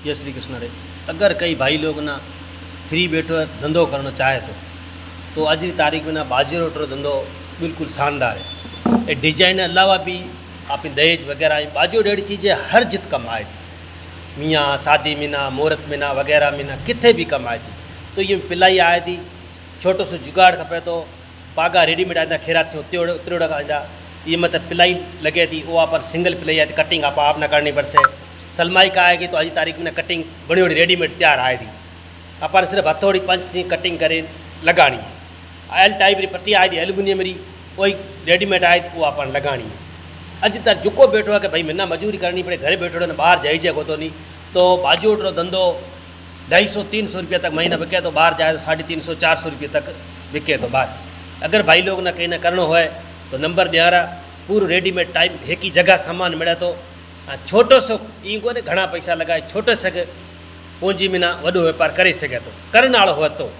जय श्री कृष्ण रे। अगर कई भाई लोग ना फ्री बैठो धंधो करना चाहे तो आज की तारीख में ना बाजी रोट धंधो बिल्कुल शानदार है। ये डिजाइन अलावा भी आप दहेज वगैरह बाजू डेढ़ चीज़ें हर जित कम आए थी। मियाँ शादी में ना मुहूर्त में ना वगैरह में ना कितने भी कम आए थी। तो ये पिलाई आए थी छोटो सो जुगाड़ खपे तो पागा रेडीमेड आया खेरात से उतरोड़ा आया। ये मतलब पिलाई लगे थी वो आप सिंगल पिलाई आई थी कटिंग आप ना करनी पड़ से। सलमाई का आएगी तो आज तारीख में कटिंग बड़ी बड़ी रेडीमेड तैयार आए थी। अपन सिर्फ हथौड़ी पंच सी कटिंग करे लगानी है। एल टाइप री पट्टी आई थी एल्यूमिनियम री वही रेडीमेड आई थी वो अपन लगानी है। अज तक जुको बैठो है कि भाई महीना मजूरी करनी पड़े घरे बैठो ने बाहर जाए जगो तो नहीं तो बाजूट रो धंधो 250-300 रुपया तक महीना बिके तो बाहर जाए तो 350-400 रुपये तक बिके तो बाहर। अगर भाई लोग ना कहीं ना करना हो तो नंबर ॾियारा पूरो रेडीमेड टाइप एक ही जगह सामान मिले तो छोटो सो ई को घना पैसा लगाए छोटे सके पूंजी में ना वॾो व्यापार करे सके तो करण वालो हो तो